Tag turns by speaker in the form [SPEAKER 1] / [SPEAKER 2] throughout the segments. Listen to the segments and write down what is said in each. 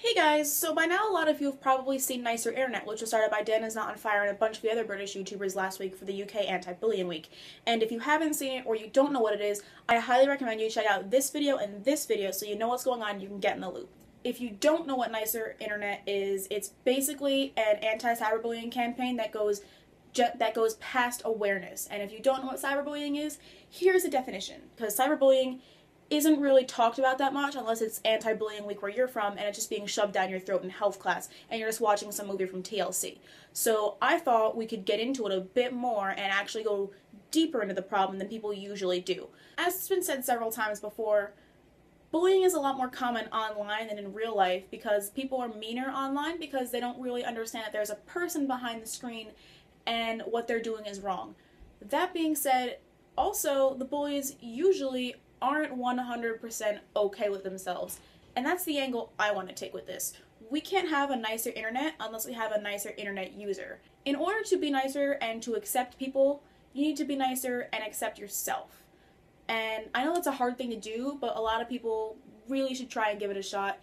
[SPEAKER 1] Hey guys, so by now a lot of you have probably seen Nicer Internet, which was started by Dan Is Not on Fire and a bunch of the other British YouTubers last week for the UK Anti-Bullying Week. And if you haven't seen it or you don't know what it is, I highly recommend you check out this video and this video so you know what's going on, you can get in the loop. If you don't know what Nicer Internet is, it's basically an anti-cyberbullying campaign that goes past awareness. And if you don't know what cyberbullying is, here's a definition. Because cyberbullying isn't really talked about that much unless it's anti-bullying week where you're from and it's just being shoved down your throat in health class and you're just watching some movie from TLC. So I thought we could get into it a bit more and actually go deeper into the problem than people usually do. As it's been said several times before, bullying is a lot more common online than in real life because people are meaner online because they don't really understand that there's a person behind the screen and what they're doing is wrong. That being said, also the bullies usually aren't 100% okay with themselves. And that's the angle I want to take with this. We can't have a nicer internet unless we have a nicer internet user. In order to be nicer and to accept people, you need to be nicer and accept yourself. And I know that's a hard thing to do, but a lot of people really should try and give it a shot.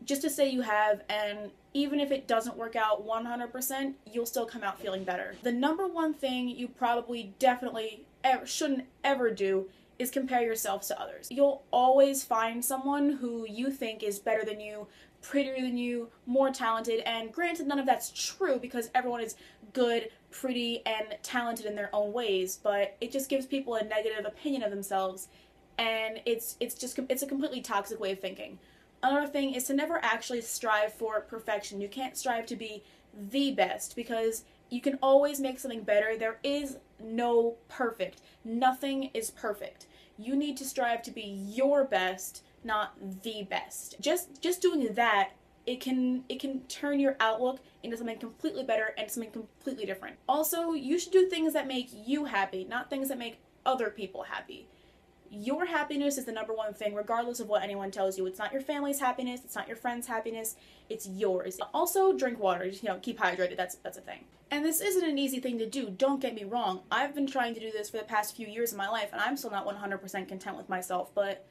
[SPEAKER 1] Just to say you have, and even if it doesn't work out 100%, you'll still come out feeling better. The number one thing you probably definitely shouldn't ever do is compare yourselves to others. You'll always find someone who you think is better than you, prettier than you, more talented, and granted none of that's true because everyone is good, pretty, and talented in their own ways, but it just gives people a negative opinion of themselves, and it's a completely toxic way of thinking. Another thing is to never actually strive for perfection. You can't strive to be the best because you can always make something better. There is no perfect. Nothing is perfect. You need to strive to be your best, not the best. Just doing that, it can turn your outlook into something completely better and something completely different. Also, you should do things that make you happy, not things that make other people happy. Your happiness is the number one thing, regardless of what anyone tells you. It's not your family's happiness, it's not your friend's happiness, it's yours. Also, drink water, just, keep hydrated, that's a thing. And this isn't an easy thing to do, don't get me wrong. I've been trying to do this for the past few years of my life, and I'm still not 100% content with myself, but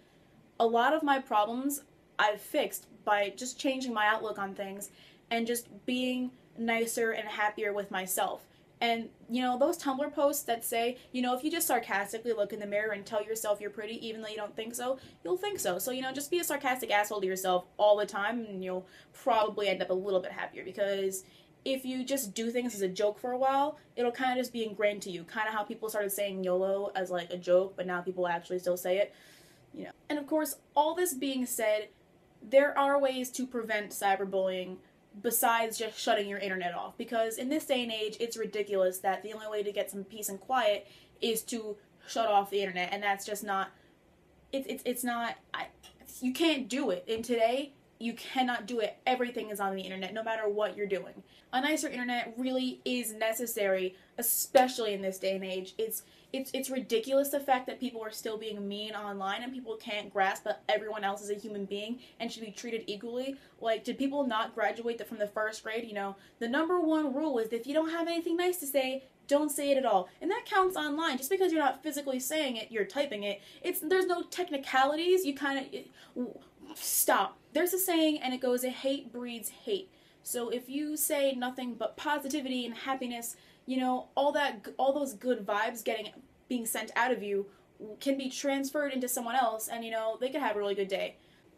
[SPEAKER 1] a lot of my problems I've fixed by just changing my outlook on things and just being nicer and happier with myself. And, those Tumblr posts that say, if you just sarcastically look in the mirror and tell yourself you're pretty even though you don't think so, you'll think so. So, just be a sarcastic asshole to yourself all the time and you'll probably end up a little bit happier because if you just do things as a joke for a while, it'll kind of just be ingrained to you. Kind of how people started saying YOLO as like a joke, but now people actually still say it. And of course, all this being said, there are ways to prevent cyberbullying besides just shutting your internet off, because in this day and age it's ridiculous that the only way to get some peace and quiet is to shut off the internet, and that's just not you can't do it. And today you cannot do it. Everything is on the internet no matter what you're doing. A nicer internet really is necessary, especially in this day and age. It's ridiculous the fact that people are still being mean online and people can't grasp that everyone else is a human being and should be treated equally. Like, did people not graduate from the first grade? The number one rule is if you don't have anything nice to say, don't say it at all. And that counts online. Just because you're not physically saying it, you're typing it. There's no technicalities. Stop. There's a saying and it goes, hate breeds hate. So if you say nothing but positivity and happiness, all those good vibes being sent out of you can be transferred into someone else and, they could have a really good day.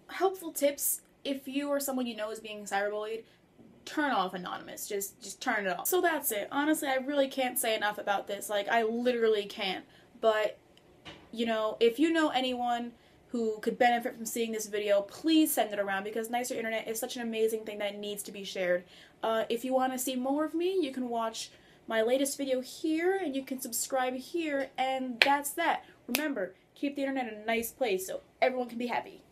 [SPEAKER 1] Helpful tips: if you or someone you know is being cyberbullied, turn off anonymous. Just turn it off. So that's it. Honestly, I really can't say enough about this. Like, I literally can't. But, if you know anyone who could benefit from seeing this video, please send it around because Nicer Internet is such an amazing thing that needs to be shared. If you want to see more of me, you can watch my latest video here, and you can subscribe here, and that's that. Remember, keep the internet a nice place so everyone can be happy.